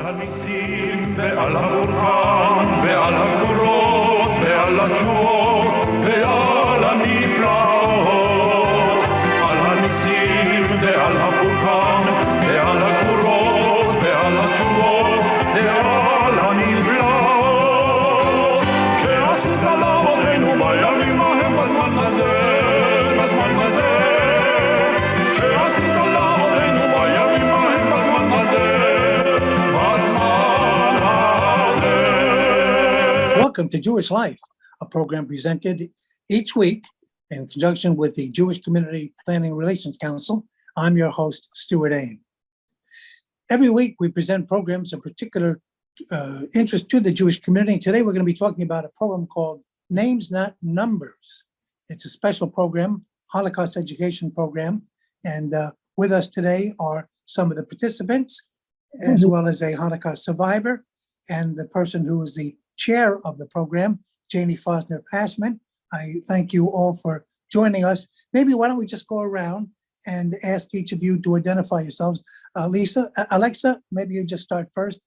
הניסים ועל הברכן ועל הגבורות ועל התשועות ועל הנפלאות, על הניסים ועל הברכן ועל הגבורות ועל התשועות ועל הנפלאות שעשית לאבותינו בימים ההם בזמן הזה, בזמן הזה שעשית לאבותינו בימים ההם בזמן הזה. Welcome to Jewish Life, a program presented each week in conjunction with the Jewish Community Planning Relations Council. I'm your host, Stewart Ain. Every week we present programs of particular interest to the Jewish community. Today we're going to be talking about a program called Names Not Numbers. It's a special program, Holocaust education program. And with us today are some of the participants, as well as a Holocaust survivor, and the person who is the chair of the program, Janie Fossner Pashman. I thank you all for joining us. Maybe why don't we just go around and ask each of you to identify yourselves. Alexa, maybe you just start first.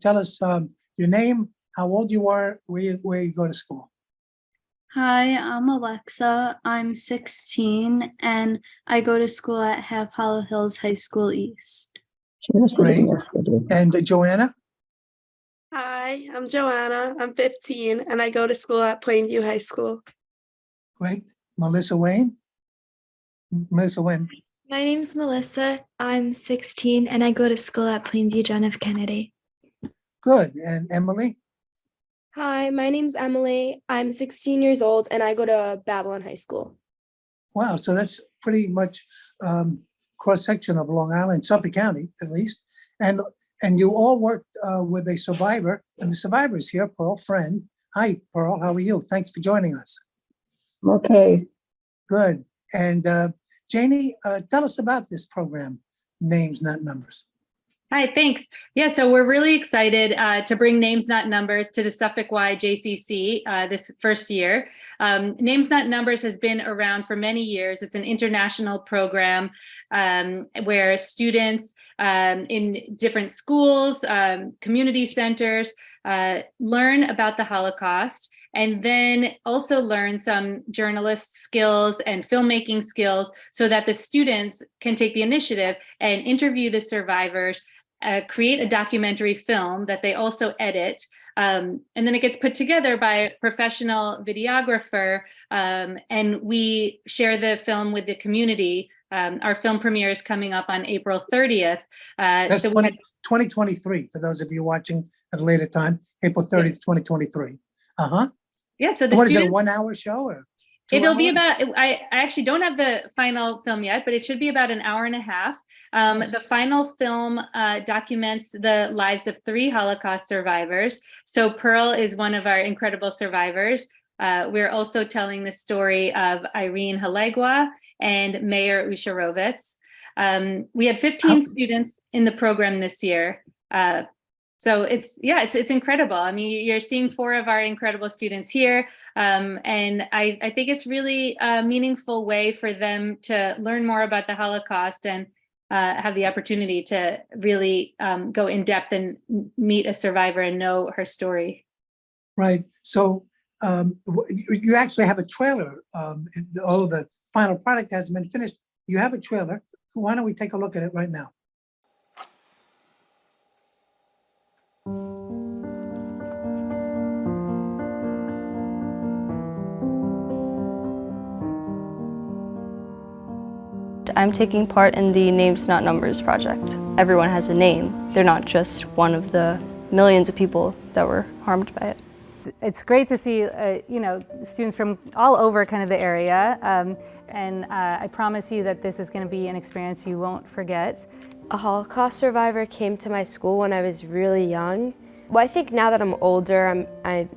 Tell us your name, how old you are, where you go to school. Hi, I'm Alexa. I'm 16 and I go to school at Half Hollow Hills High School East. Great. And Joanna? Hi, I'm Joanna. I'm 15 and I go to school at Plainview High School. Great. Melissa Wayne? Melissa Wayne. My name's Melissa. I'm 16 and I go to school at Plainview John F. Kennedy. Good. And Emily? Hi, my name's Emily. I'm 16 years old and I go to Babylon High School. Wow, so that's pretty much cross-section of Long Island, Suffolk County, at least. And you all worked with a survivor, and the survivor is here, Pearl Friend. Hi, Pearl, how are you? Thanks for joining us. Okay. Good. And Janie, tell us about this program, Names Not Numbers. Hi, thanks. Yeah, so we're really excited to bring Names Not Numbers to the Suffolk SYJCC this first year. Names Not Numbers has been around for many years. It's an international program where students in different schools, community centers, learn about the Holocaust, and then also learn some journalist skills and filmmaking skills so that the students can take the initiative and interview the survivors, create a documentary film that they also edit. And then it gets put together by a professional videographer, and we share the film with the community. Our film premiere is coming up on April 30th. That's so 2023, for those of you watching at a later time, April 30th, 2023. Yeah, so the what is it, a 1 hour show? Or it'll be about, I actually don't have the final film yet, but it should be about an hour and a half. The final film documents the lives of 3 Holocaust survivors. So Pearl is one of our incredible survivors. We're also telling the story of Irene Halegua and Mayor Usharovitz. We had 15 students in the program this year. So it's incredible. I mean, you're seeing 4 of our incredible students here. And I think it's really a meaningful way for them to learn more about the Holocaust and have the opportunity to really go in depth and meet a survivor and know her story. Right. So you actually have a trailer. Although the final product hasn't been finished, you have a trailer. Why don't we take a look at it right now? I'm taking part in the Names Not Numbers project. Everyone has a name. They're not just one of the millions of people that were harmed by it. It's great to see, students from all over kind of the area, and I promise you that this is going to be an experience you won't forget. A Holocaust survivor came to my school when I was really young. Well, I think now that I'm older, I'm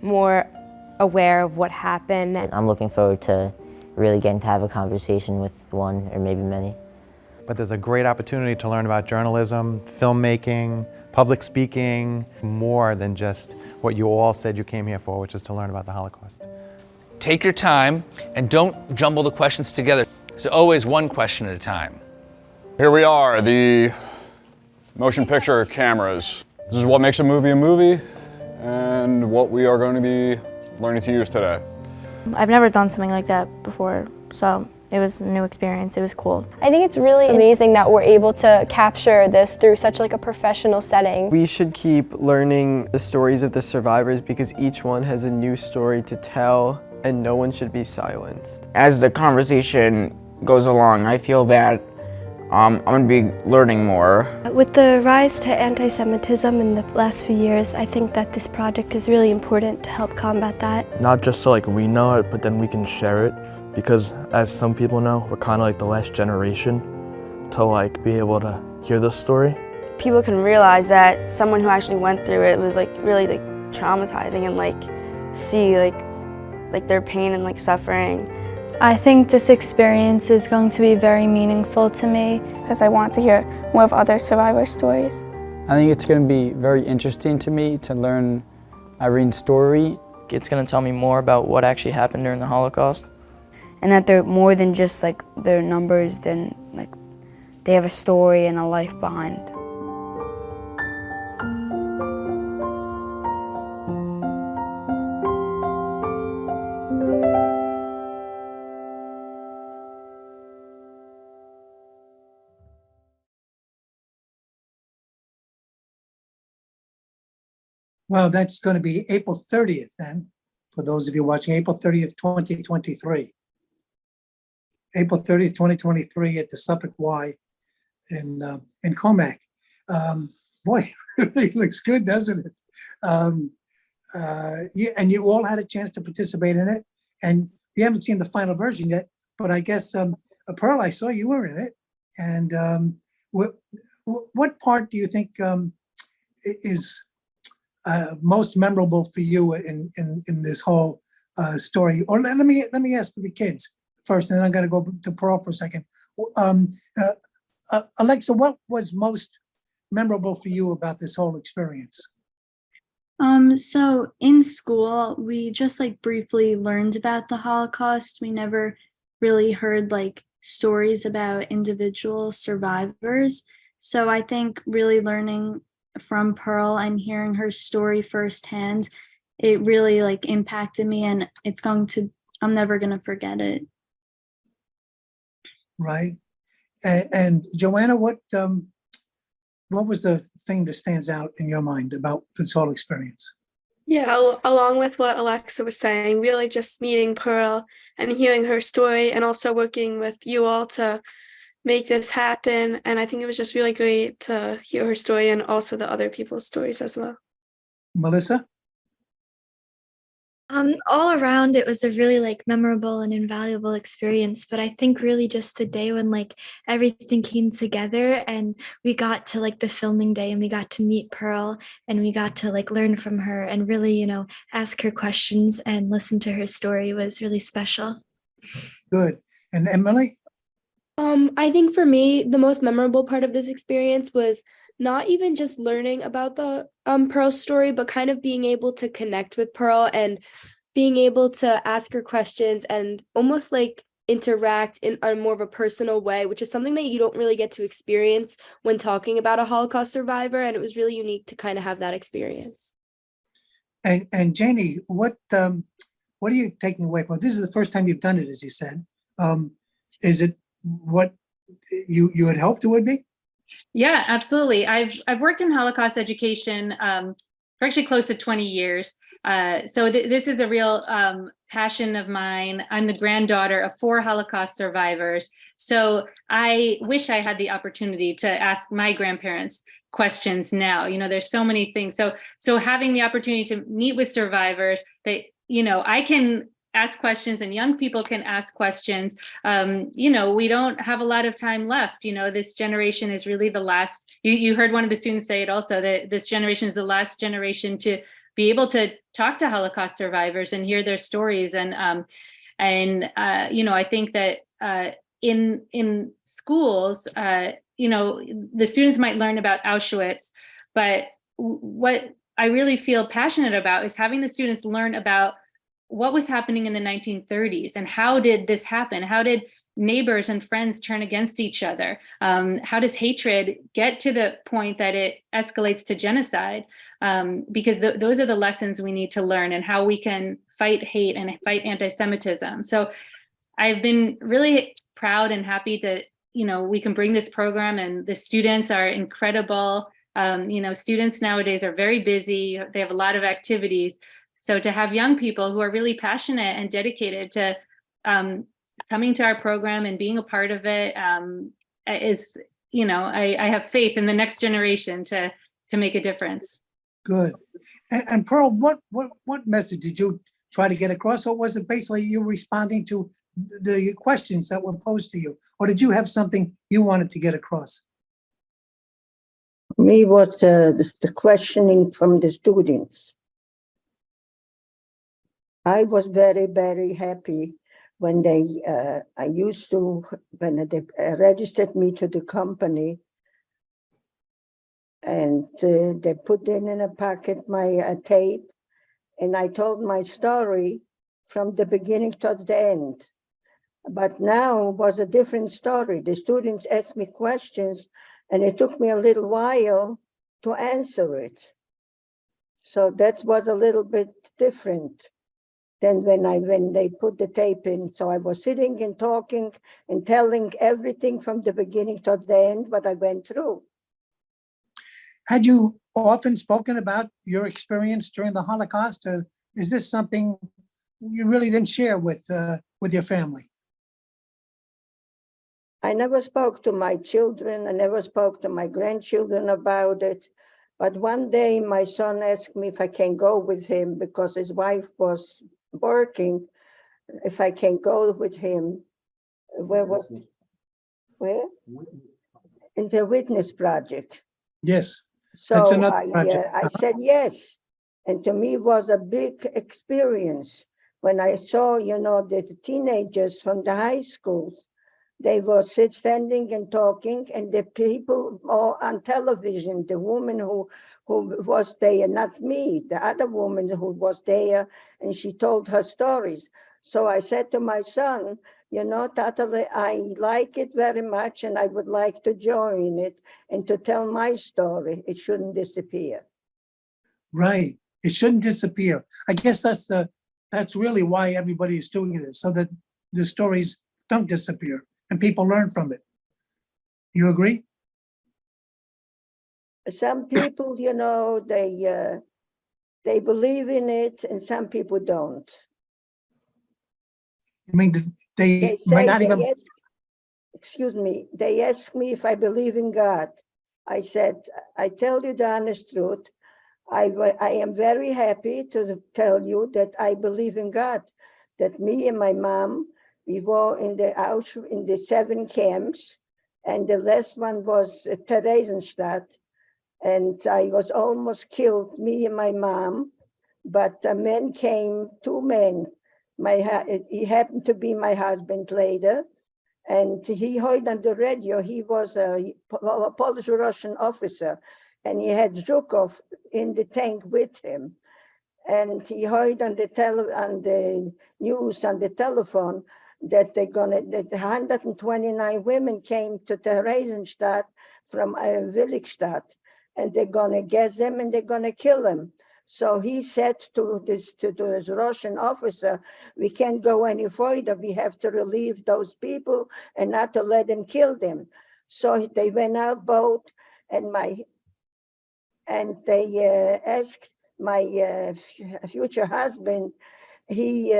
more aware of what happened. I'm looking forward to really getting to have a conversation with one or maybe many. But there's a great opportunity to learn about journalism, filmmaking, public speaking, more than just what you all said you came here for, which is to learn about the Holocaust. Take your time and don't jumble the questions together. So always one question at a time. Here we are, the motion picture cameras. This is what makes a movie, and what we are going to be learning to use today. I've never done something like that before, so it was a new experience. It was cool. I think it's really amazing that we're able to capture this through such like a professional setting. We should keep learning the stories of the survivors because each one has a new story to tell and no one should be silenced. As the conversation goes along, I feel that I'm going to be learning more. With the rise to anti-Semitism in the last few years, I think that this project is really important to help combat that. Not just so we know it, but then we can share it, because as some people know, we're kind of the last generation to be able to hear this story. People can realize that someone who actually went through it was really traumatizing, and see their pain and suffering. I think this experience is going to be very meaningful to me because I want to hear more of other survivor stories. I think it's going to be very interesting to me to learn Irene's story. It's going to tell me more about what actually happened during the Holocaust. And that they're more than just their numbers, then they have a story and a life behind. Well, that's going to be April 30th then, for those of you watching, April 30th, 2023. April 30th, 2023 at the Suffolk Y in Comac. Boy, it really looks good, doesn't it? Yeah, and you all had a chance to participate in it, and we haven't seen the final version yet, but I guess, Pearl, I saw you were in it. And what part do you think is most memorable for you in this whole story? Or let me ask the kids first, and then I'm going to go to Pearl for a second. Alexa, what was most memorable for you about this whole experience? So in school, we just briefly learned about the Holocaust. We never really heard stories about individual survivors. So I think really learning from Pearl and hearing her story firsthand, it really impacted me, and I'm never gonna forget it. Right. And Joanna, what was the thing that stands out in your mind about this whole experience? Yeah, along with what Alexa was saying, really just meeting Pearl and hearing her story, and also working with you all to make this happen. And I think it was just really great to hear her story and also the other people's stories as well. Melissa? All around, it was a really memorable and invaluable experience, but I think really just the day when everything came together and we got to the filming day and we got to meet Pearl and we got to learn from her and really, ask her questions and listen to her story was really special. Good. And Emily? I think for me, the most memorable part of this experience was not even just learning about the Pearl's story, but kind of being able to connect with Pearl and being able to ask her questions and almost interact in a more of a personal way, which is something that you don't really get to experience when talking about a Holocaust survivor. And it was really unique to kind of have that experience. And Janie, what are you taking away from it? This is the first time you've done it, as you said. Is it what you had hoped it would be? Yeah, absolutely. I've worked in Holocaust education for actually close to 20 years. So this is a real passion of mine. I'm the granddaughter of 4 Holocaust survivors. So I wish I had the opportunity to ask my grandparents questions now. There's so many things. So having the opportunity to meet with survivors that, I can ask questions and young people can ask questions. We don't have a lot of time left. This generation is really the last, you heard one of the students say it also, that this generation is the last generation to be able to talk to Holocaust survivors and hear their stories. And I think that in schools, the students might learn about Auschwitz, but what I really feel passionate about is having the students learn about what was happening in the 1930s and how did this happen? How did neighbors and friends turn against each other? How does hatred get to the point that it escalates to genocide? Because those are the lessons we need to learn, and how we can fight hate and fight anti-Semitism. So I've been really proud and happy that, you know, we can bring this program, and the students are incredible. You know, students nowadays are very busy. They have a lot of activities. So to have young people who are really passionate and dedicated to coming to our program and being a part of it is, you know, I have faith in the next generation to make a difference. Good. And Pearl, what message did you try to get across, or was it basically you responding to the questions that were posed to you, or did you have something you wanted to get across? Me was the questioning from the students. I was very, very happy when they, when they registered me to the company, and they put in a packet my tape, and I told my story from the beginning to the end. But now was a different story. The students asked me questions, and it took me a little while to answer it. So that was a little bit different than when they put the tape in. So I was sitting and talking and telling everything from the beginning to the end what I went through. Had you often spoken about your experience during the Holocaust, or is this something you really didn't share with your family? I never spoke to my children. I never spoke to my grandchildren about it. But one day my son asked me if I can go with him because his wife was working, if I can go with him. Where was it? Where? In the Witness Project. Yes. So I said yes. And to me it was a big experience when I saw, you know, the teenagers from the high schools. They were standing and talking, and the people on television, the woman who was there, not me, the other woman who was there, and she told her stories. So I said to my son, you know, Tata, I like it very much, and I would like to join it and to tell my story. It shouldn't disappear. Right. It shouldn't disappear. I guess that's really why everybody is doing this, so that the stories don't disappear and people learn from it. You agree? Some people, you know, they believe in it, and some people don't. I mean, they might not even. Excuse me. They ask me if I believe in God. I said, I tell you the honest truth. I am very happy to tell you that I believe in God. That me and my mom, we were in the Auschwitz, in the 7 camps, and the last one was Theresienstadt, and I was almost killed, me and my mom, but a man came, 2 men. He happened to be my husband later, and he heard on the radio. He was a Polish-Russian officer, and he had Zhukov in the tank with him. And he heard on the news, on the telephone, that that 129 women came to Theresienstadt from Willigstadt, and they're gonna get them and they're gonna kill them. So he said to this Russian officer, we can't go any further. We have to relieve those people and not to let them kill them. So they went out both, and they asked my future husband, he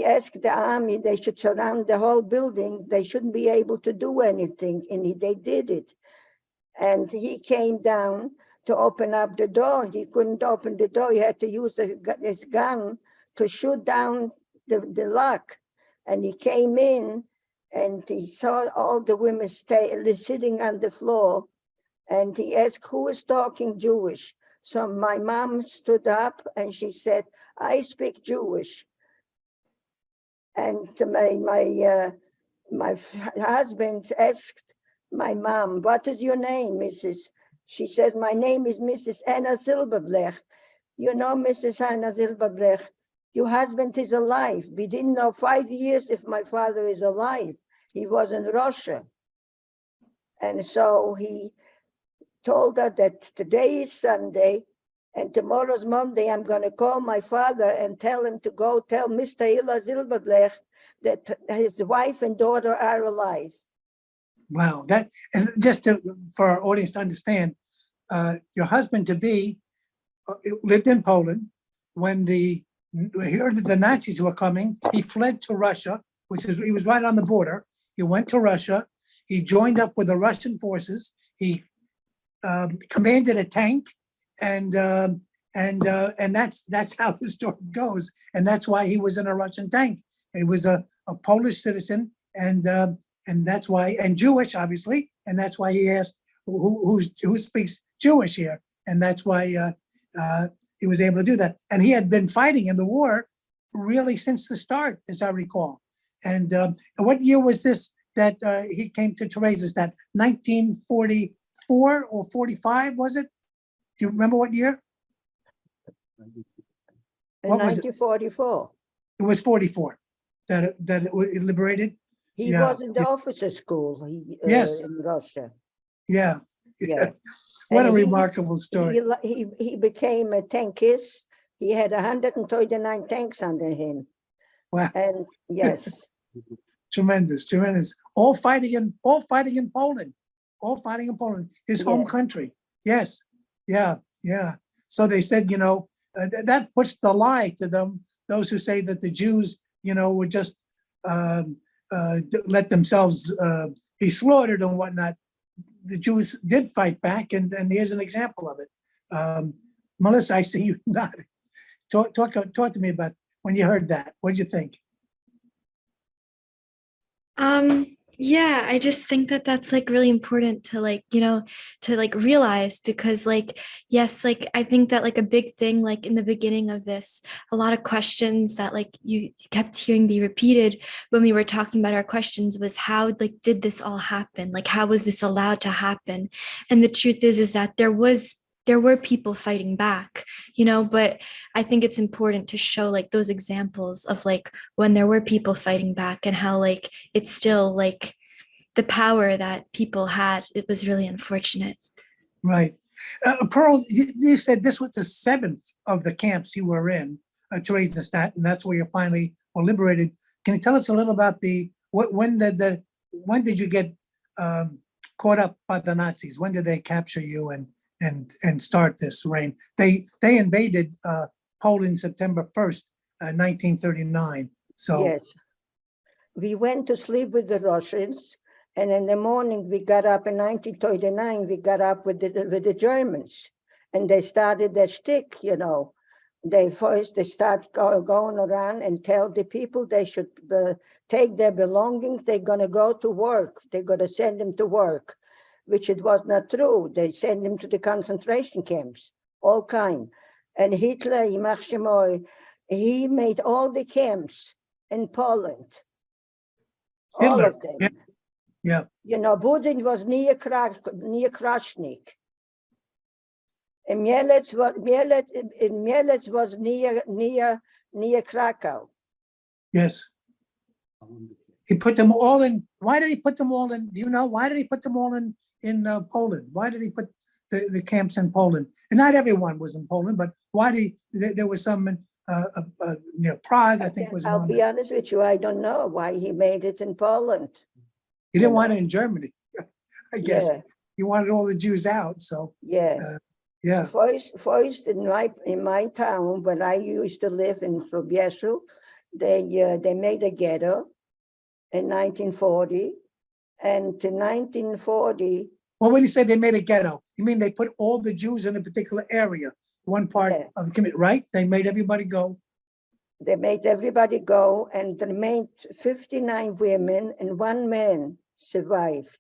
asked the army they should surround the whole building. They shouldn't be able to do anything, and they did it. And he came down to open up the door. He couldn't open the door. He had to use his gun to shoot down the lock. And he came in, and he saw all the women sitting on the floor. And he asked, who is talking Jewish? So my mom stood up and she said, I speak Jewish. And my husband asked my mom, what is your name, Mrs.? She says, my name is Mrs. Anna Silberblech. You know Mrs. Anna Silberblech? your husband is alive. We didn't know 5 years if my father is alive. He was in Russia. And so he told her that today is Sunday and tomorrow's Monday. I'm going to call my father and tell him to go tell Mr. Hilla Zilberblech that his wife and daughter are alive. Wow, that, and just for our audience to understand, your husband-to-be lived in Poland. When he heard that the Nazis were coming, he fled to Russia, he was right on the border. He went to Russia. He joined up with the Russian forces. He commanded a tank, and that's how the story goes. And that's why he was in a Russian tank. He was a Polish citizen, and that's why, and Jewish, obviously, and that's why he asked who speaks Jewish here, and that's why he was able to do that. And he had been fighting in the war really since the start, as I recall. And what year was this that he came to Theresienstadt? 1944 or 45, was it? Do you remember what year? In What was it? 1944. It was 44 that it was liberated. He Yeah. was in the officer school Yes. in Russia. Yeah. Yeah. What a And remarkable story. He became a tankist. He had 139 tanks under him. Wow. And yes. Tremendous, tremendous. All fighting in Poland. All fighting in Poland, his home country. Yes. Yeah. Yeah. So they said, that puts the lie to them, those who say that the Jews, would just let themselves be slaughtered and whatnot. The Jews did fight back, and here's an example of it. Melissa, I see you nodding. Talk to me about when you heard that. What did you think? Yeah, I just think that that's like really important to realize, because yes, I think that a big thing in the beginning of this, a lot of questions that you kept hearing be repeated when we were talking about our questions was how did this all happen? How was this allowed to happen? And the truth is that there were people fighting back, but I think it's important to show those examples of when there were people fighting back and how it's still the power that people had. It was really unfortunate. Right. Pearl, you said this was the 7th of the camps you were in, Theresienstadt, and that's where you finally were liberated. Can you tell us a little about when did you get caught up by the Nazis? When did they capture you and start this reign? They invaded Poland September 1st, 1939. So yes, we went to sleep with the Russians, and in the morning we got up in 1939. We got up with the Germans, and they started their shtick. They start going around and tell the people they should take their belongings. They're gonna go to work. They're gonna send them to work, which it was not true. They sent them to the concentration camps, all kind. And Hitler, he made all the camps in Poland, all of them. Yeah. Budyń was near Krasnik. And Mielec was near Krakow. Yes. He put them all in. Why did he put them all in? Do you know why did he put them all in Poland? Why did he put the camps in Poland? And not everyone was in Poland, but why did there was some in near Prague, I think was one. I'll be honest with you, I don't know why he made it in Poland. He didn't want it in Germany, I guess. Yeah. He wanted all the Jews out. So yeah. Yeah. First in my town, when I used to live in Frobjeszu, they made a ghetto in 1940, and in 1940. Well, when you say they made a ghetto, you mean they put all the Jews in a particular area, one part of the community, right? They made everybody go. They made everybody go, and they made 59 women and 1 man survived.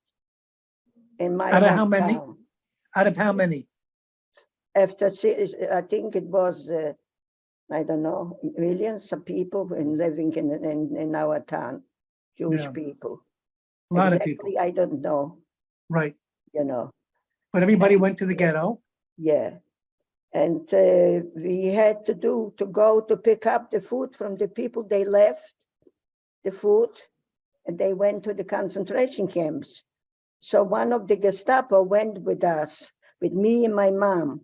In my Out of how many? town. Out of how many? After, I think it was, I don't know, millions of people living in our town, Jewish people. A lot of people. I don't know. Right. But everybody went to the ghetto. Yeah. And we had to go to pick up the food from the people. They left the food and they went to the concentration camps. So one of the Gestapo went with us, with me and my mom.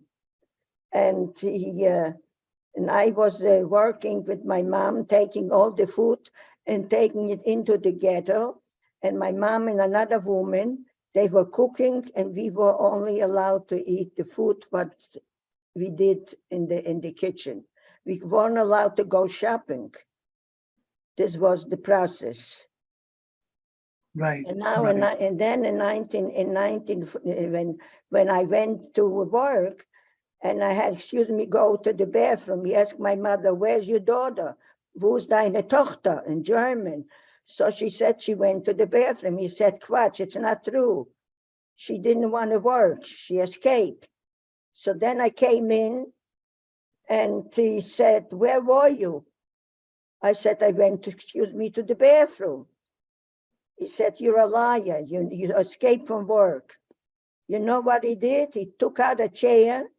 And and I was working with my mom, taking all the food and taking it into the ghetto. And my mom and another woman, they were cooking, and we were only allowed to eat the food what we did in the kitchen. We weren't allowed to go shopping. This was the process. Right. And now, right. and then when I went to work, and I had, excuse me, go to the bathroom, he asked my mother, "Where's your daughter? Wo's deine Tochter?" in German. So she said she went to the bathroom. He said, "Quatsch, it's not true. She didn't want to work. She escaped." So then I came in, and he said, "Where were you?" I said, "I went, excuse me, to the bathroom." He said, "You're a liar. You escaped from work." You know what he did? He took out a chair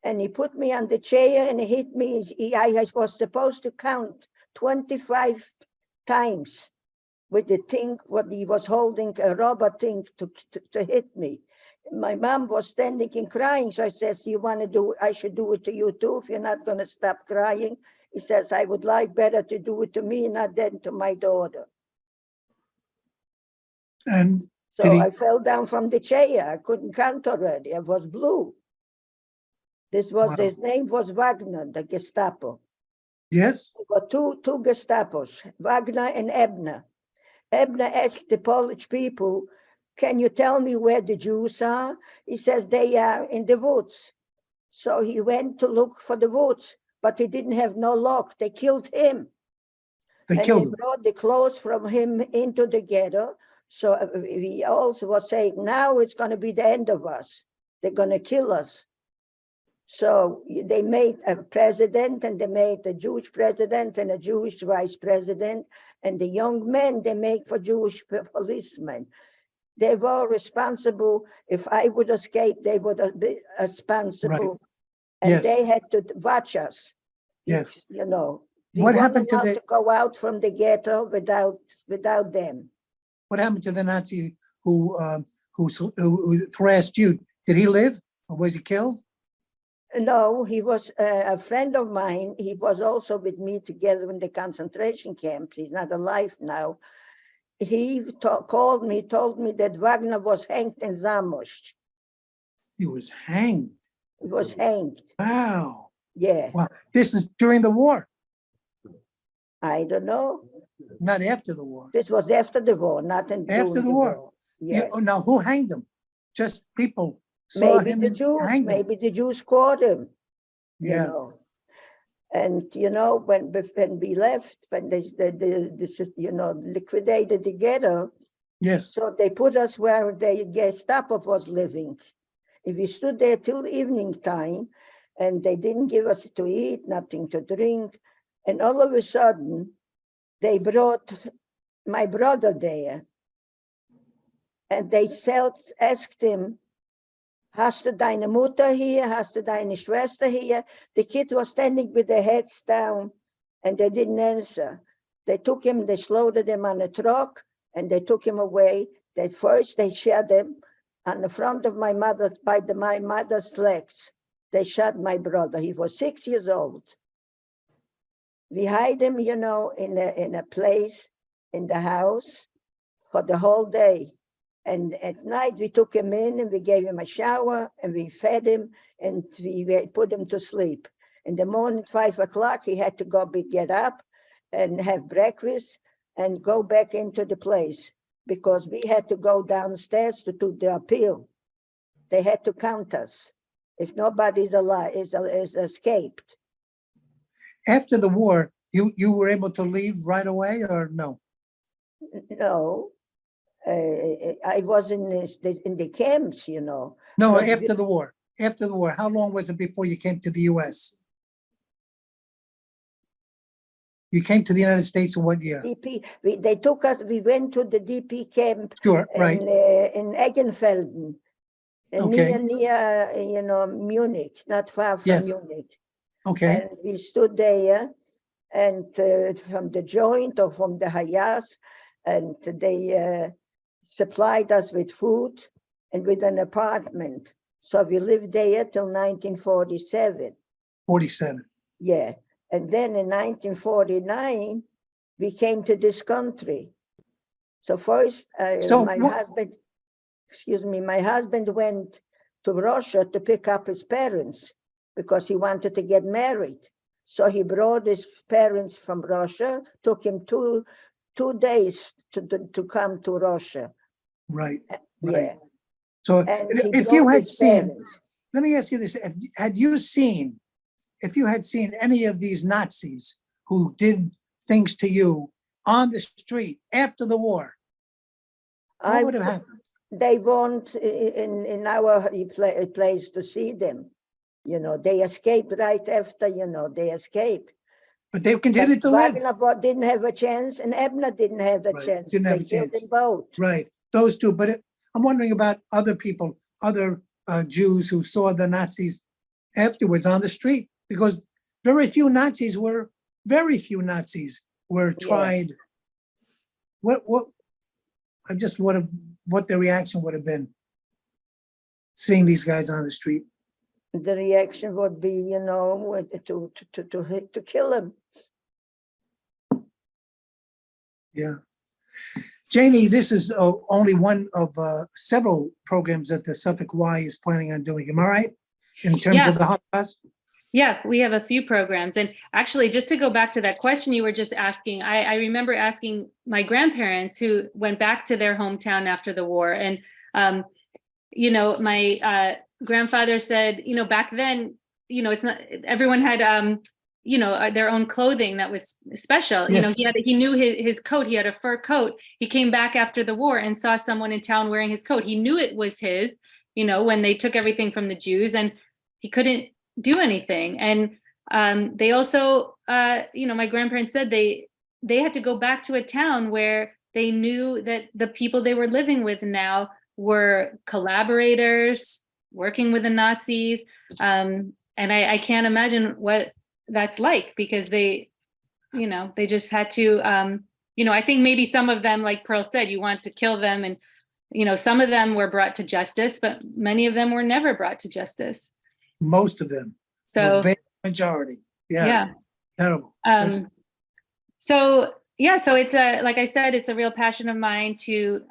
and he put me on the chair and he hit me. I was supposed to count 25 times with the thing, what he was holding, a rubber thing to hit me. My mom was standing and crying. So I says, "You want to do, I should do it to you too, if you're not going to stop crying." He says, "I would like better to do it to me, not than to my daughter." And so I fell down from the chair. I couldn't count already. I was blue. This was, Wow. his name was Wagner, the Gestapo. Yes. There were two Gestapos, Wagner and Ebner. Ebner asked the Polish people, "Can you tell me where the Jews are?" He says, "They are in the woods." So he went to look for the woods, but he didn't have no luck. They killed him. They and killed they him. brought the clothes from him into the ghetto. So he also was saying, now it's going to be the end of us. They're going to kill us. So they made a president, and they made a Jewish president and a Jewish vice president. And the young men they make for Jewish policemen. They were responsible. If I would escape, they would be responsible. Right. And Yes. they had to watch us. Yes. You know, we What weren't happened to allowed the to go out from the ghetto without them. What happened to the Nazi who thrashed you? Did he live, or was he killed? No, he was a friend of mine. He was also with me together in the concentration camps. He's not alive now. He called me, told me that Wagner was hanged in Zamość. He was hanged. He was hanged. Wow. Yeah. Wow. This was during the war. I don't know. Not after the war. This was after the war, not in After the war. Yes. Now, who hanged him? Just people saw Maybe him the and Jews. hanged him. Maybe the Jews caught him. Yeah. You know. And you know, when we left, when they liquidated the ghetto, yes. So they put us where the Gestapo was living. If we stood there till evening time, and they didn't give us to eat, nothing to drink, and all of a sudden, they brought my brother there, and they asked him, "Hast du deine Mutter hier? Hast du deine Schwester here?" The kids were standing with their heads down, and they didn't answer. They took him, they loaded him on a truck, and they took him away. They shot him on the front of my mother, my mother's legs. They shot my brother. He was 6 years old. We hid him, you know, in a place in the house for the whole day. And at night we took him in and we gave him a shower and we fed him and we put him to sleep. In the morning, 5 o'clock, he had to get up and have breakfast and go back into the place because we had to go downstairs to do the appeal. They had to count us. If nobody's alive, is escaped. After the war, you were able to leave right away, or no? No, I was in the camps, you know. No, But after the war. After the war, how long was it before you came to the U.S.? You came to the United States in what year? DP. They took us. We went to the DP camp. Sure, right. In Eggenfelden. Okay. near Munich, not far from Yes. Munich. Okay. And we stood there, and from the joint or from the Hayas, and they supplied us with food and with an apartment. So we lived there till 1947. 47. Yeah. And then in 1949, we came to this country. So first, my husband went to Russia to pick up his parents because he wanted to get married. So he brought his parents from Russia, took him two days to come to Russia. Right. Yeah. Right. So And he if you brought had his seen, parents. let me ask you this, if you had seen any of these Nazis who did things to you on the street after the war, what would have happened? They weren't in our place to see them. They escaped right after, they escaped. But they continued to live. Wagner didn't have a chance, and Ebner didn't have the chance. Didn't have They a killed chance. them both. Right, those two. But I'm wondering about other people, other Jews who saw the Nazis afterwards on the street, because very few Nazis were tried. What the reaction would have been seeing these guys on the street. The reaction would be, to kill them. Yeah. Janie, this is only one of several programs that the Suffolk Y is planning on doing. Am I right? In terms of the Holocaust? Yeah, we have a few programs. And actually, just to go back to that question you were just asking, I remember asking my grandparents who went back to their hometown after the war. And, my grandfather said, back then, it's not, everyone had, their own clothing that was special. Yes. He knew his coat. He had a fur coat. He came back after the war and saw someone in town wearing his coat. He knew it was his, when they took everything from the Jews, and he couldn't do anything. And they also, my grandparents said they had to go back to a town where they knew that the people they were living with now were collaborators, working with the Nazis. And I can't imagine what that's like, because they just had to, I think maybe some of them, like Pearl said, you want to kill them. And, some of them were brought to justice, but many of them were never brought to justice. Most of them. So the majority. Yeah. Terrible. So it's like I said, it's a real passion of mine to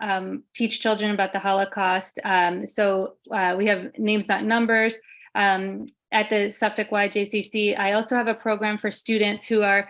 teach children about the Holocaust. So we have Names Not Numbers at the Suffolk SYJCC. I also have a program for students who are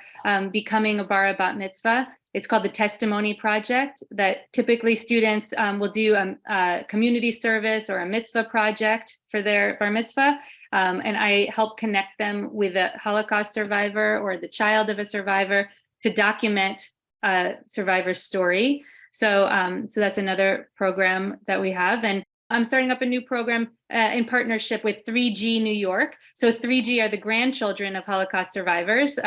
becoming a bar bat mitzvah. It's called the Testimony Project, that typically students will do a community service or a mitzvah project for their bar mitzvah. And I help connect them with a Holocaust survivor or the child of a survivor to document a survivor's story. So that's another program that we have. And I'm starting up a new program in partnership with 3G New York. So 3G are the grandchildren of Holocaust survivors,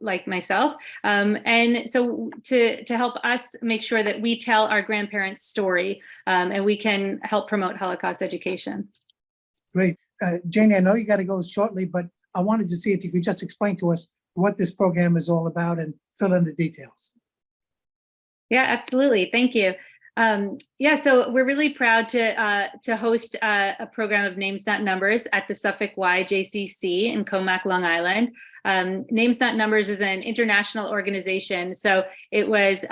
like myself. And so to help us make sure that we tell our grandparents' story, and we can help promote Holocaust education. Great. Janie, I know you got to go shortly, but I wanted to see if you could just explain to us what this program is all about and fill in the details. Yeah, absolutely. Thank you. So we're really proud to host a program of Names Not Numbers at the Suffolk SYJCC in Comac, Long Island. Names Not Numbers is an international organization. So it's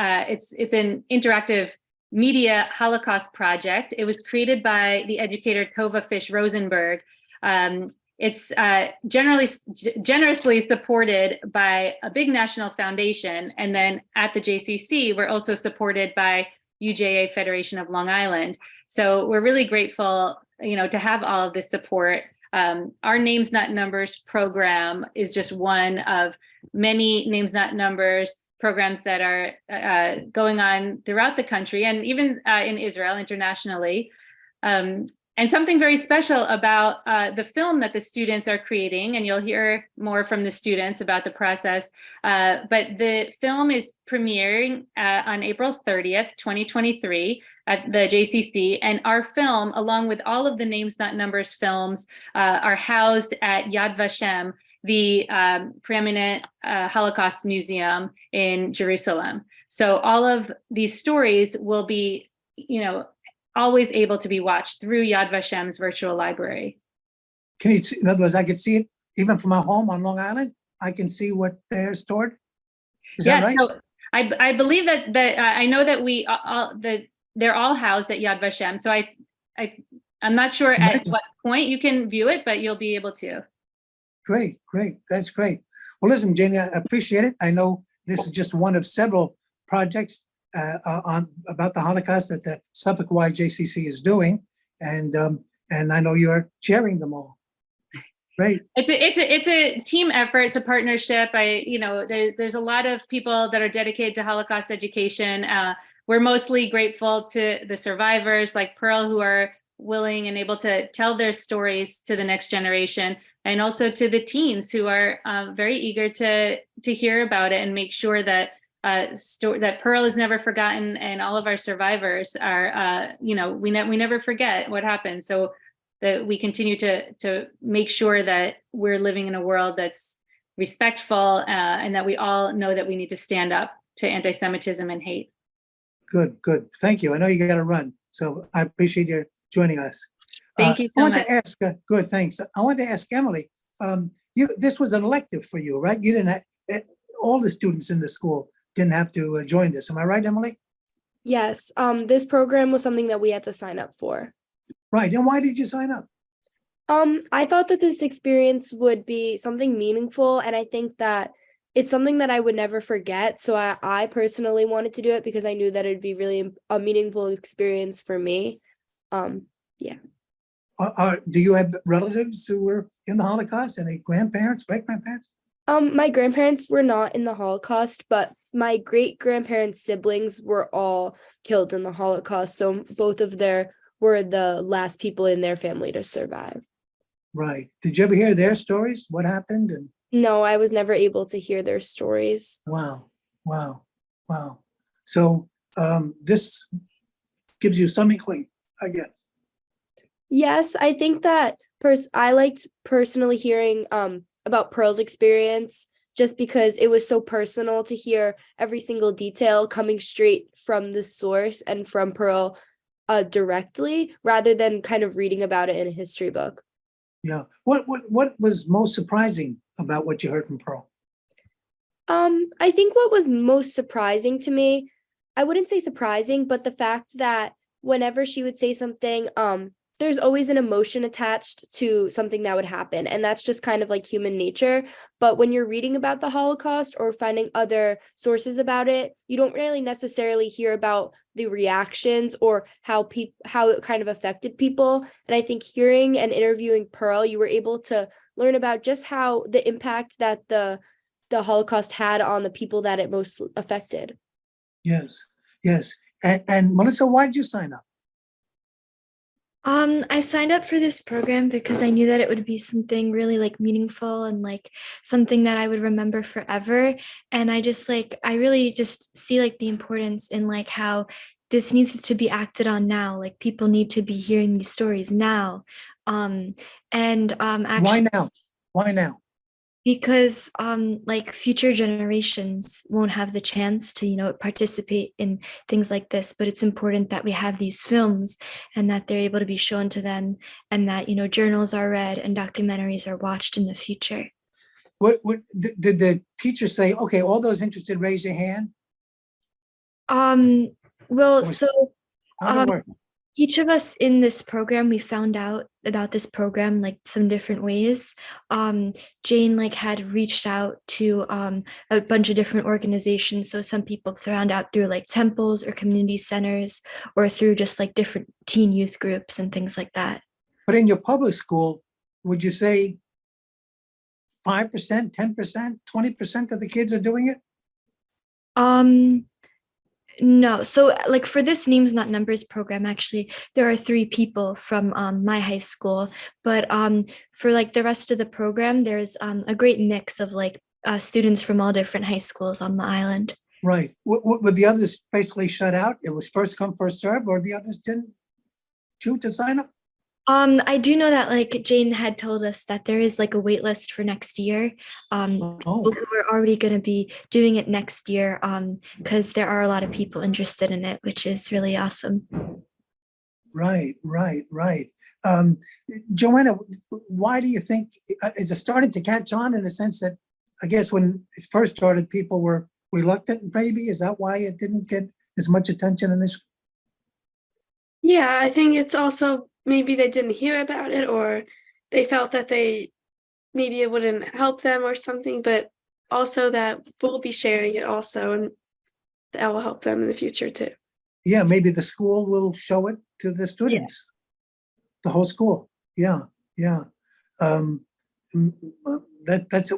an interactive media Holocaust project. It was created by the educator Kova Fish Rosenberg. It's generously supported by a big national foundation. And then at the JCC, we're also supported by UJA Federation of Long Island. So we're really grateful, to have all of this support. Our Names Not Numbers program is just one of many Names Not Numbers programs that are going on throughout the country and even in Israel internationally. And something very special about the film that the students are creating, and you'll hear more from the students about the process, but the film is premiering on April 30th, 2023 at the JCC, and our film, along with all of the Names Not Numbers films, are housed at Yad Vashem, the preeminent Holocaust Museum in Jerusalem. So all of these stories will be, always able to be watched through Yad Vashem's virtual library. Can you, in other words, I could see it even from my home on Long Island? I can see what they're stored? Is that right? So I believe that I know that they're all housed at Yad Vashem. So I'm not sure at what point you can view it, but you'll be able to. Great. That's great. Well, listen, Janie, I appreciate it. I know this is just one of several projects about the Holocaust that the Suffolk YJCC is doing, and I know you're chairing them all. Great. It's a team effort. It's a partnership. There's a lot of people that are dedicated to Holocaust education. We're mostly grateful to the survivors like Pearl, who are willing and able to tell their stories to the next generation, and also to the teens who are very eager to hear about it and make sure that that Pearl is never forgotten, and all of our survivors are, we never forget what happened. So that we continue to make sure that we're living in a world that's respectful, and that we all know that we need to stand up to anti-Semitism and hate. Good. Thank you. I know you got to run, so I appreciate you joining us. Thank you so much. To ask, good, thanks. I wanted to ask Emily, this was an elective for you, right? You didn't have, all the students in the school didn't have to join this. Am I right, Emily? Yes, this program was something that we had to sign up for. Right, and why did you sign up? I thought that this experience would be something meaningful, and I think that it's something that I would never forget. So I personally wanted to do it because I knew that it'd be really a meaningful experience for me. Yeah. Do you have relatives who were in the Holocaust? Any grandparents, great-grandparents? My grandparents were not in the Holocaust, but my great-grandparents' siblings were all killed in the Holocaust. So both of were the last people in their family to survive. Right. Did you ever hear their stories? What happened? And no, I was never able to hear their stories. Wow. So this gives you some inkling, I guess. Yes, I think that I liked personally hearing about Pearl's experience, just because it was so personal to hear every single detail coming straight from the source and from Pearl directly, rather than kind of reading about it in a history book. Yeah. What was most surprising about what you heard from Pearl? I think what was most surprising to me, I wouldn't say surprising, but the fact that whenever she would say something, there's always an emotion attached to something that would happen. And that's just kind of like human nature. But when you're reading about the Holocaust or finding other sources about it, you don't really necessarily hear about the reactions or how it kind of affected people. And I think hearing and interviewing Pearl, you were able to learn about just how the impact that the Holocaust had on the people that it most affected. Yes. And Melissa, why did you sign up? I signed up for this program because I knew that it would be something really like meaningful and like something that I would remember forever. And I really just see like the importance in like how this needs to be acted on now. Like people need to be hearing these stories now. Actually, why now? Because like future generations won't have the chance to participate in things like this, but it's important that we have these films and that they're able to be shown to them, and that journals are read and documentaries are watched in the future. What did the teacher say? Okay, all those interested, raise your hand. Each of us in this program, we found out about this program like some different ways. Jane had reached out to a bunch of different organizations. So some people found out through like temples or community centers, or through just like different teen youth groups and things like that. But in your public school, would you say 5%, 10%, 20% of the kids are doing it? No, so like for this Names Not Numbers program, actually, there are 3 people from my high school, but for like the rest of the program, there's a great mix of like students from all different high schools on the island. Right. Were the others basically shut out? It was first come, first serve, or the others didn't choose to sign up? I do know that like Jane had told us that there is like a wait list for next year. People who are already going to be doing it next year because there are a lot of people interested in it, which is really awesome. Right. Joanna, why do you think, is it starting to catch on in the sense that, I guess when it first started, people were reluctant, maybe? Is that why it didn't get as much attention initially? Yeah, I think it's also maybe they didn't hear about it, or they felt that maybe it wouldn't help them or something, but also that we'll be sharing it also, and that will help them in the future too. Yeah, maybe the school will show it to the students. The whole school. Yeah. That's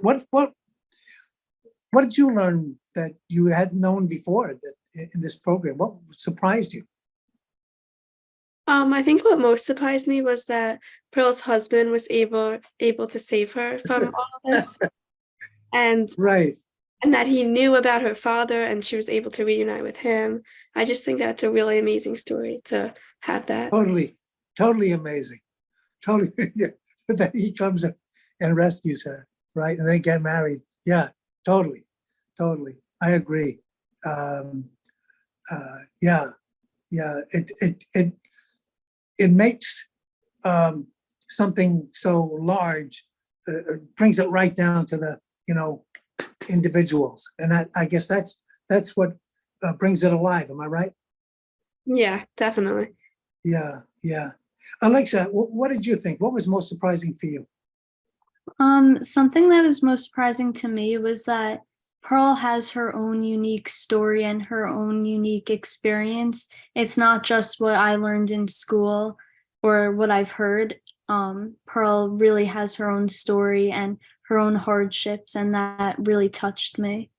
what did you learn that you hadn't known before that in this program? What surprised you? I think what most surprised me was that Pearl's husband was able to save her from all of this, and and that he knew about her father and she was able to reunite with him. I just think that's a really amazing story to have that. Totally amazing. Totally, yeah, that he comes and rescues her, right? And they get married. Yeah, totally. I agree. It makes something so large, brings it right down to the individuals, and I guess that's what brings it alive. Am I right? Yeah, definitely. Yeah. Alexa, what did you think? What was most surprising for you? Something that was most surprising to me was that Pearl has her own unique story and her own unique experience. It's not just what I learned in school or what I've heard. Pearl really has her own story and her own hardships, and that really touched me.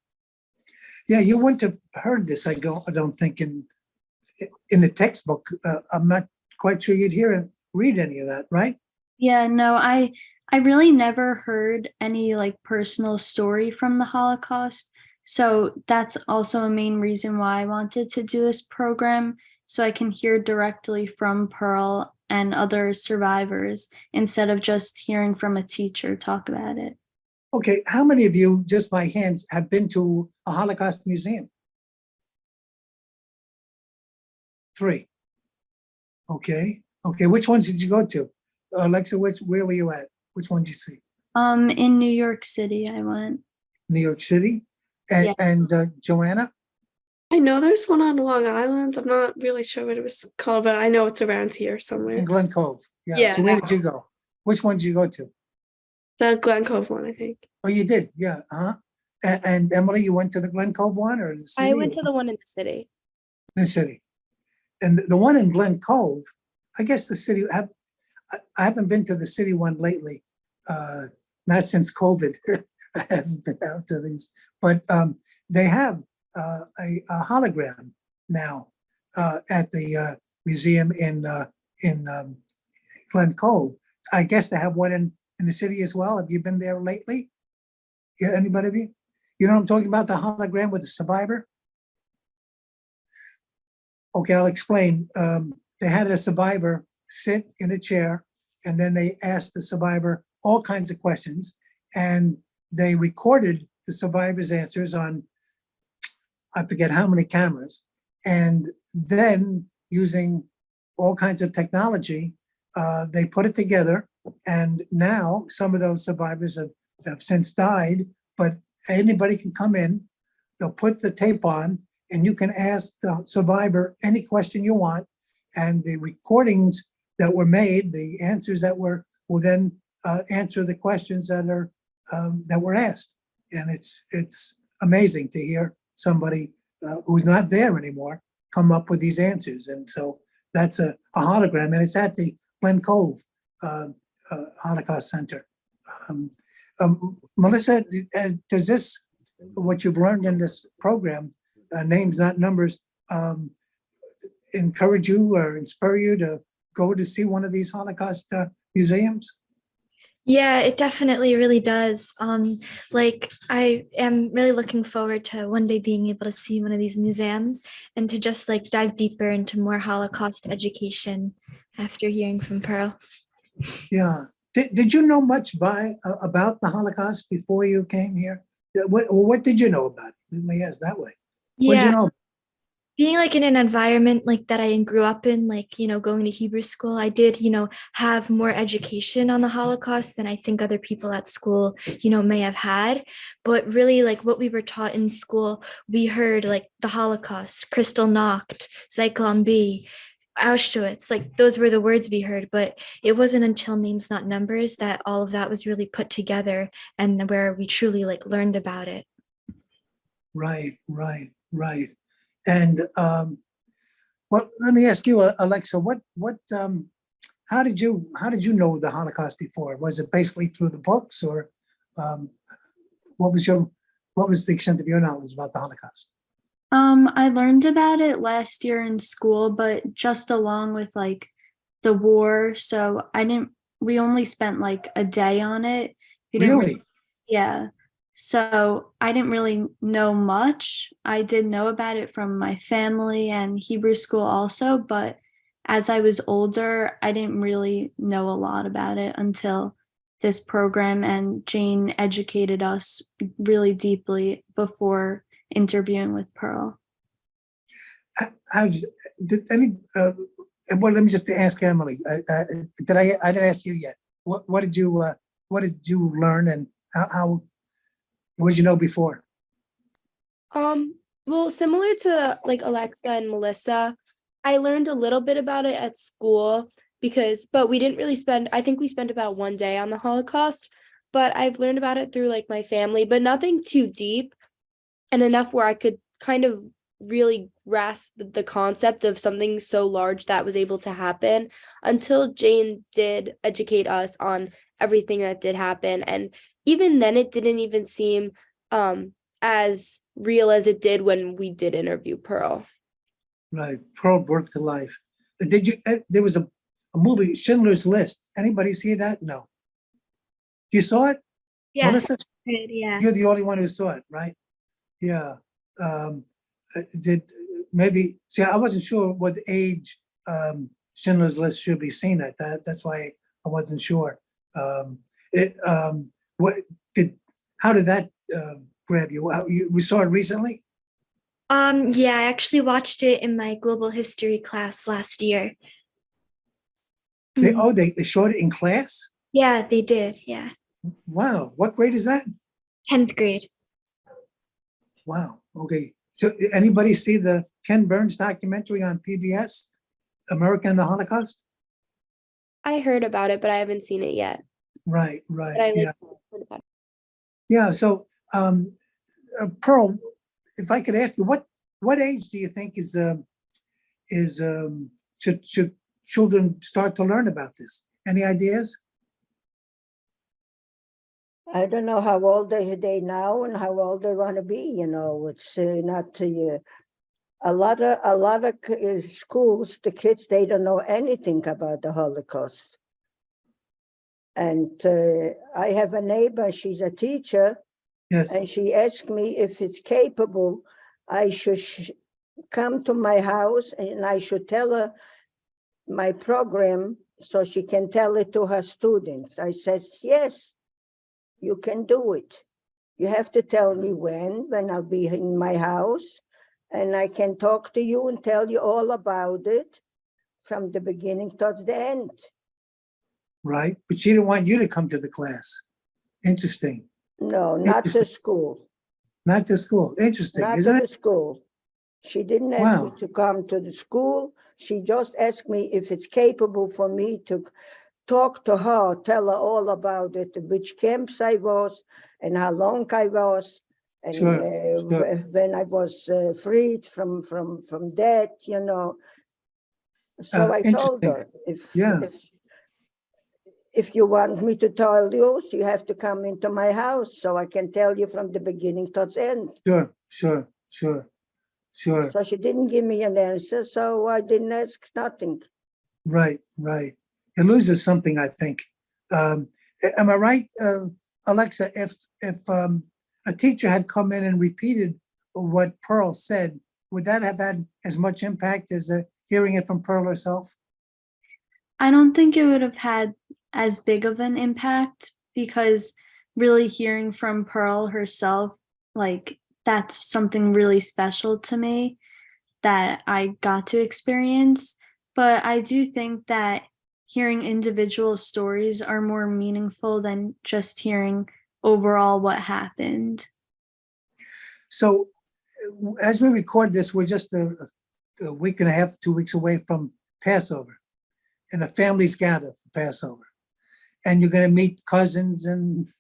Yeah, you wouldn't have heard this, I don't think, in the textbook. I'm not quite sure you'd hear and read any of that, right? Yeah, no, I really never heard any like personal story from the Holocaust. So that's also a main reason why I wanted to do this program, so I can hear directly from Pearl and other survivors instead of just hearing from a teacher talk about it. Okay, how many of you, just by hands, have been to a Holocaust museum? 3. Okay, which ones did you go to? Alexa, where were you at? Which one did you see? In New York City, I went. New York City? And Joanna? I know there's one on Long Island. I'm not really sure what it was called, but I know it's around here somewhere. In Glen Cove. Yeah. So where did you go? Which one did you go to? The Glen Cove one, I think. Oh, you did? Yeah. And Emily, you went to the Glen Cove one or the city? I went to the one in the city. In the city. And the one in Glen Cove, I guess the city, I haven't been to the city one lately, not since COVID. I haven't been out to these, but they have a hologram now at the museum in Glen Cove. I guess they have one in the city as well. Have you been there lately? Yeah, anybody of you? You know what I'm talking about, the hologram with the survivor? Okay, I'll explain. They had a survivor sit in a chair, and then they asked the survivor all kinds of questions, and they recorded the survivor's answers on, I forget how many cameras, and then using all kinds of technology, they put it together, and now some of those survivors have since died, but anybody can come in, they'll put the tape on, and you can ask the survivor any question you want, and the recordings that were made, the answers that will then answer the questions that were asked. And it's amazing to hear somebody who's not there anymore come up with these answers. And so that's a hologram, and it's at the Glen Cove Holocaust Center. Melissa, does this, what you've learned in this program, Names Not Numbers, encourage you or inspire you to go to see one of these Holocaust museums? Yeah, it definitely really does. Like I am really looking forward to one day being able to see one of these museums and to just like dive deeper into more Holocaust education after hearing from Pearl. Yeah. Did you know much about the Holocaust before you came here? What did you know about it? Let me ask that way. What did you Yeah, know? being like in an environment like that I grew up in, like, going to Hebrew school, I did, have more education on the Holocaust than I think other people at school, may have had. But really, like what we were taught in school, we heard like the Holocaust, Kristallnacht, Zyklon B, Auschwitz, like those were the words we heard. But it wasn't until Names Not Numbers that all of that was really put together and where we truly like learned about it. Right. And well, let me ask you, Alexa, how did you know the Holocaust before? Was it basically through the books, or what was the extent of your knowledge about the Holocaust? I learned about it last year in school, but just along with like the war. So we only spent like a day on it. We didn't Really? Yeah. So I didn't really know much. I did know about it from my family and Hebrew school also, but as I was older, I didn't really know a lot about it until this program, and Jane educated us really deeply before interviewing with Pearl. Well, let me just ask Emily. I didn't ask you yet. What did you learn, and how what did you know before? Well, similar to like Alexa and Melissa, I learned a little bit about it at school but we didn't really I think we spent about one day on the Holocaust, but I've learned about it through like my family, but nothing too deep and enough where I could kind of really grasp the concept of something so large that was able to happen until Jane did educate us on everything that did happen. And even then it didn't even seem as real as it did when we did interview Pearl. Right, Pearl brought to life. Did you? There was a movie, Schindler's List. Anybody see that? No. You saw it? Yeah. Melissa? Yeah. You're the only one who saw it, right? Yeah. I wasn't sure what age Schindler's List should be seen at. That's why I wasn't sure. How did that grab you? We saw it recently? Yeah, I actually watched it in my global history class last year. They showed it in class? Yeah, they did. Yeah. Wow. What grade is that? 10th grade. Wow. Okay. So anybody see the Ken Burns documentary on PBS, America and the Holocaust? I heard about it, but I haven't seen it yet. Right. But I Yeah. heard about it. Yeah. So, Pearl, if I could ask you, what age do you think should children start to learn about this? Any ideas? I don't know how old they now and how old they want to be. It's not a lot of schools. The kids, they don't know anything about the Holocaust. And I have a neighbor. She's a teacher. Yes. And she asked me if it's capable, I should come to my house and I should tell her my program so she can tell it to her students. I said, yes, you can do it. You have to tell me when I'll be in my house, and I can talk to you and tell you all about it from the beginning towards the end. Right. But she didn't want you to come to the class. Interesting. No, not to school. Not to school. Interesting, isn't it? Not to the school. She didn't ask me to come to the school. She just asked me if it's capable for me to talk to her, tell her all about it, which camps I was and how long I was, and when I was freed from that, So I told her, if you want me to tell you, you have to come into my house so I can tell you from the beginning to the end. Sure. Sure. So she didn't give me an answer, so I didn't ask nothing. Right, right. It loses something, I think. Am I right, Alexa? If a teacher had come in and repeated what Pearl said, would that have had as much impact as hearing it from Pearl herself? I don't think it would have had as big of an impact because really hearing from Pearl herself, like that's something really special to me that I got to experience. But I do think that hearing individual stories are more meaningful than just hearing overall what happened. So as we record this, we're just a week and a half, 2 weeks away from Passover, and the families gather for Passover. And you're going to meet cousins and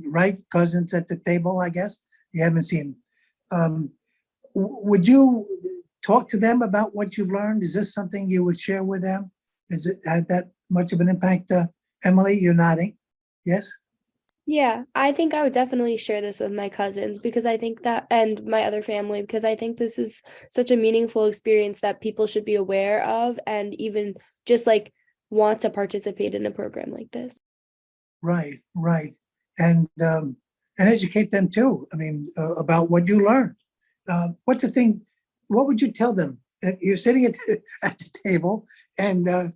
right cousins at the table, I guess. You haven't seen them. Would you talk to them about what you've learned? Is this something you would share with them? Is it had that much of an impact? Emily, you're nodding. Yes? Yeah, I think I would definitely share this with my cousins because I think that, and my other family, because I think this is such a meaningful experience that people should be aware of and even just like want to participate in a program like this. Right, right. And educate them too. I mean, about what you learned. What's the thing? What would you tell them? You're sitting at the table and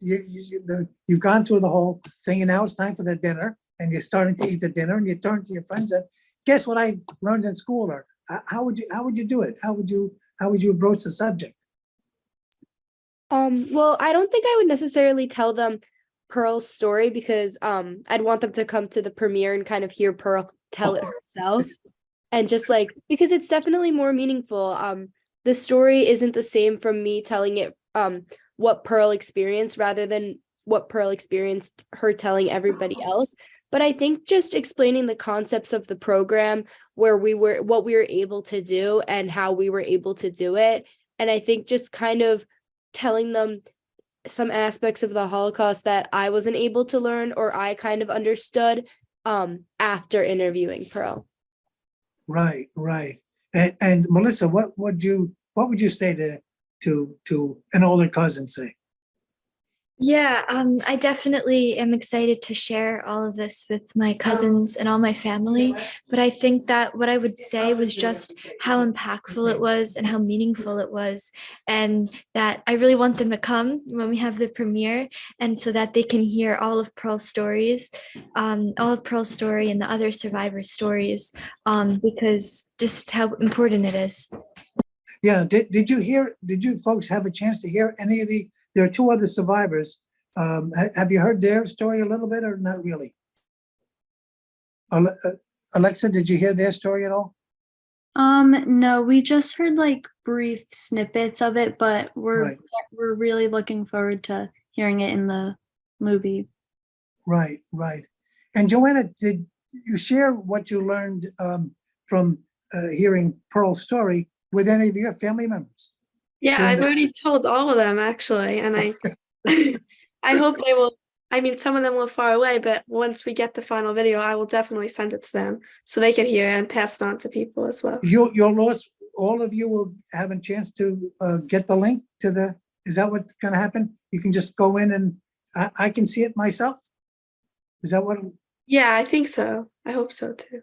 you've gone through the whole thing, and now it's time for the dinner, and you're starting to eat the dinner, and you turn to your friends and guess what I learned in school, or how would you do it? How would you approach the subject? Well, I don't think I would necessarily tell them Pearl's story because I'd want them to come to the premiere and kind of hear Pearl tell it herself. And just like because it's definitely more meaningful. The story isn't the same from me telling it what Pearl experienced rather than what Pearl experienced her telling everybody else. But I think just explaining the concepts of the program, what we were able to do and how we were able to do it. And I think just kind of telling them some aspects of the Holocaust that I wasn't able to learn or I kind of understood after interviewing Pearl. Right, right. And Melissa, what would you say to an older cousin, say? Yeah, I definitely am excited to share all of this with my cousins and all my family. But I think that what I would say was just how impactful it was and how meaningful it was. And that I really want them to come when we have the premiere, and so that they can hear all of Pearl's stories, all of Pearl's story and the other survivors' stories, because just how important it is. Yeah, did you folks have a chance to hear any of there are two other survivors. Have you heard their story a little bit or not really? Alexa, did you hear their story at all? No, we just heard like brief snippets of it, but we're really looking forward to hearing it in the movie. Right, right. And Joanna, did you share what you learned from hearing Pearl's story with any of your family members? Yeah, I've already told all of them actually, and I I hope they will. I mean, some of them live far away, but once we get the final video, I will definitely send it to them so they can hear and pass it on to people as well. All of you will have a chance to get the link to the. Is that what's going to happen? You can just go in and I can see it myself. Is that what? Yeah, I think so. I hope so too.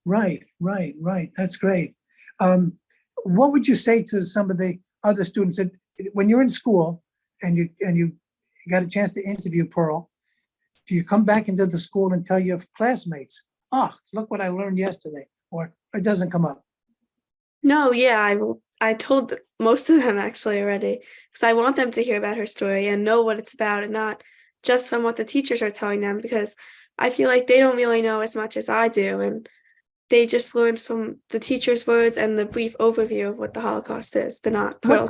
Right, right, right. That's great. What would you say to some of the other students that when you're in school and you got a chance to interview Pearl, do you come back into the school and tell your classmates, oh, look what I learned yesterday, or it doesn't come up? No, yeah, I told most of them actually already, because I want them to hear about her story and know what it's about and not just from what the teachers are telling them, because I feel like they don't really know as much as I do, and they just learned from the teacher's words and the brief overview of what the Holocaust is, but not Pearl's.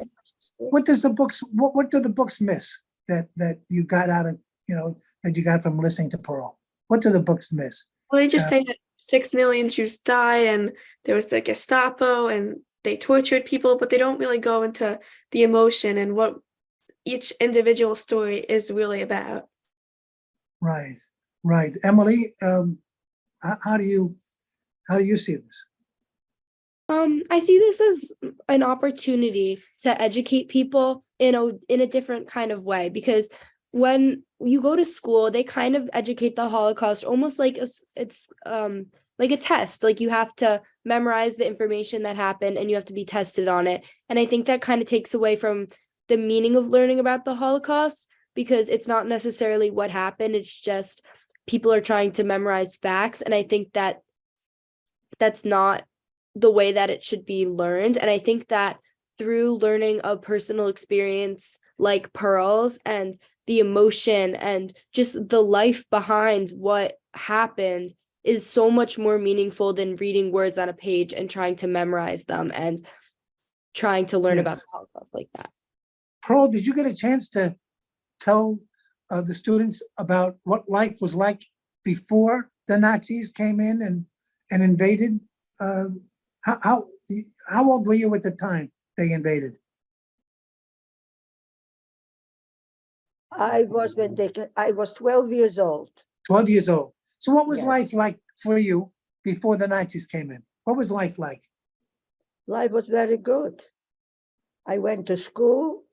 What do the books miss that you got out of, that you got from listening to Pearl? What do the books miss? Well, they just say that 6 million Jews died and there was the Gestapo and they tortured people, but they don't really go into the emotion and what each individual story is really about. Right, right. Emily, how do you see this? I see this as an opportunity to educate people in a different kind of way, because when you go to school, they kind of educate the Holocaust almost like it's like a test. Like you have to memorize the information that happened and you have to be tested on it. And I think that kind of takes away from the meaning of learning about the Holocaust, because it's not necessarily what happened. It's just people are trying to memorize facts. And I think that that's not the way that it should be learned. And I think that through learning a personal experience like Pearl's and the emotion and just the life behind what happened is so much more meaningful than reading words on a page and trying to memorize them and trying to learn about the Holocaust like that. Pearl, did you get a chance to tell the students about what life was like before the Nazis came in and invaded? How old were you at the time they invaded? I was 12 years old. 12 years old. So what was Yes. life like for you before the Nazis came in? What was life like? Life was very good. I went to school,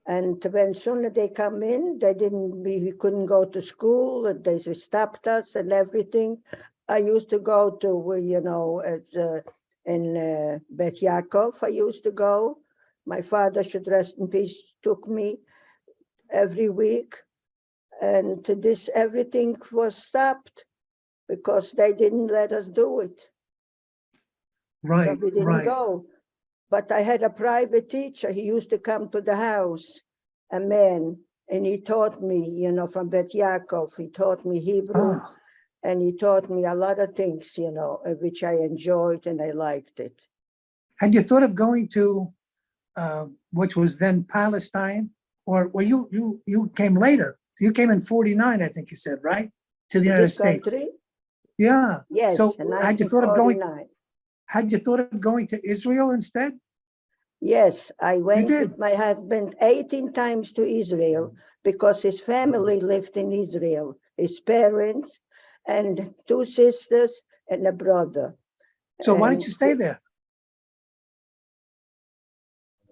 and when soon as they come in, we couldn't go to school, and they stopped us and everything. I used to go to, in Bet Yaakov, I used to go. My father, should rest in peace, took me every week. And everything was stopped because they didn't let us do it. Right, So we didn't go. But I had a private teacher. He used to come to the house, a man, and he taught me, from Bet Yaakov. He taught me Hebrew, and he taught me a lot of things, which I enjoyed and I liked it. Had you thought of going to, which was then Palestine, or you came later? You came in 49, I think you said, right? To the United This States. country? Yeah. Yes, So in had you thought of going? 1949. Had you thought of going to Israel instead? Yes, I went did? with my husband 18 times to Israel because his family lived in Israel, his parents and 2 sisters and a brother. So why And didn't you stay there?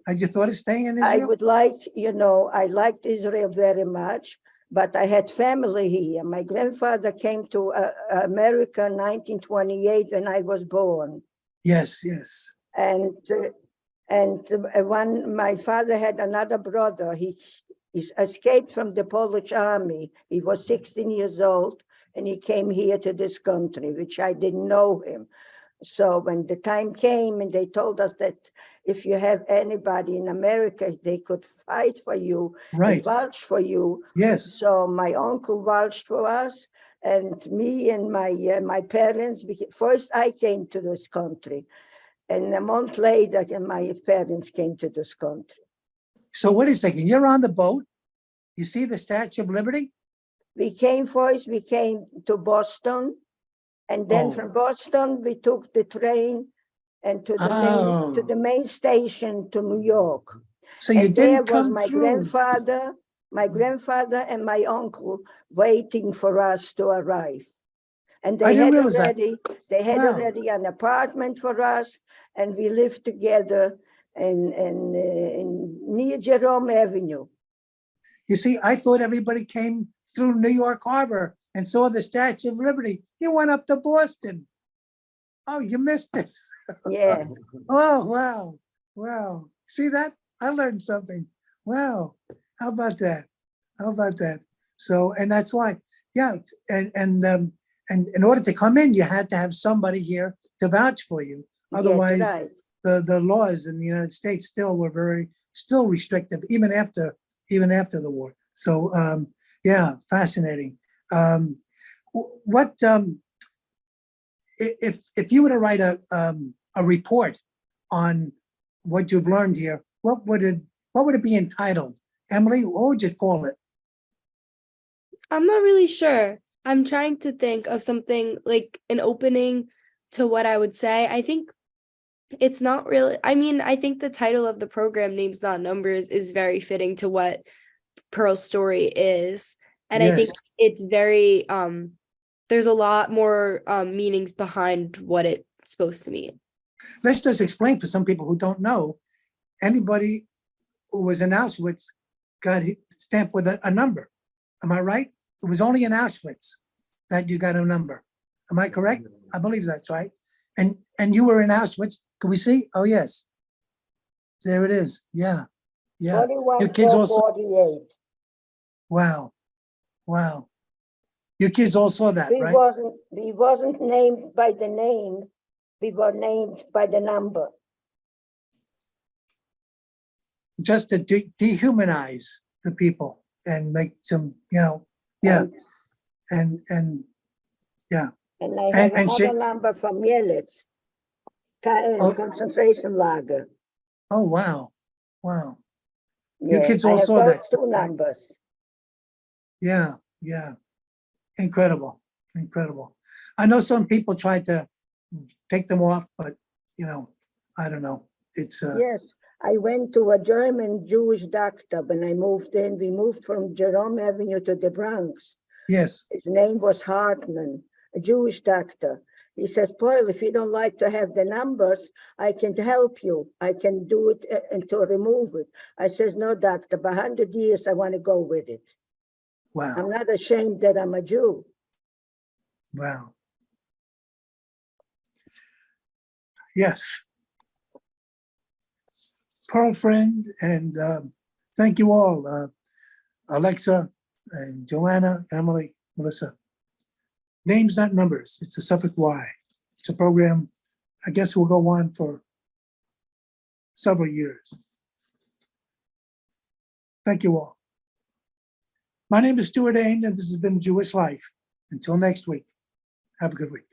Had you thought of staying in I Israel? would like, I liked Israel very much, but I had family here. My grandfather came to America in 1928 when I was born. Yes, yes. And my father had another brother. He escaped from the Polish army. He was 16 years old, and he came here to this country, which I didn't know him. So when the time came and they told us that if you have anybody in America, they could fight for you and vouch for you. Yes. So my uncle vouched for us, and me and my parents. First, I came to this country, and a month later, my parents came to this country. So wait a second. You're on the boat. You see the Statue of Liberty? We came to Boston. And then from Boston, we took the train and to the main station to New York. So you and there didn't was come my through. grandfather and my uncle waiting for us to arrive. And I they didn't had realize that. Wow. already an apartment for us, and we lived together in near Jerome Avenue. You see, I thought everybody came through New York Harbor and saw the Statue of Liberty. You went up to Boston. Oh, you missed it. Yeah. Oh, wow. Wow. See that? I learned something. Wow. How about that? How about that? So, and that's why, yeah. And in order to come in, you had to have somebody here to vouch for you. Otherwise, Yes, right. the laws in the United States were still restrictive, even after the war. So, yeah, fascinating. If you were to write a report on what you've learned here, what would it be entitled? Emily, what would you call it? I'm not really sure. I'm trying to think of something like an opening to what I would say. I think it's not really, I think the title of the program, Names Not Numbers, is very fitting to what Pearl's story is. And I think it's very, there's a lot more meanings behind what it's supposed to mean. Let's just explain for some people who don't know, anybody who was in Auschwitz got stamped with a number. Am I right? It was only in Auschwitz that you got a number. Am I correct? I believe that's right. And you were in Auschwitz. Can we see? Oh, yes. There it is. Yeah. Yeah. Your kids also. 41-48. Wow. Wow. Your kids all saw that, right? We wasn't named by the name. We were named by the number. Just to dehumanize the people and make some, yeah. And yeah. And I have another number from Mielec, concentration lager. Oh, wow. Wow. Yeah, Your kids all saw those that. two numbers. Yeah, yeah. Incredible, incredible. I know some people tried to take them off, but, I don't know. It's Yes, I went to a German Jewish doctor when I moved in. We moved from Jerome Avenue to the Bronx. Yes. His name was Hartman, a Jewish doctor. He says, Paul, if you don't like to have the numbers, I can help you. I can do it and to remove it. I says, no, doctor, by 100 years, I want to go with it. Wow. I'm not ashamed that I'm a Jew. Wow. Yes. Pearl friend, and thank you all, Alexa and Joanna, Emily, Melissa. Names, not numbers. It's a Suffolk Y. It's a program, I guess, will go on for several years. Thank you all. My name is Stewart Ain, and this has been Jewish Life. Until next week, have a good week.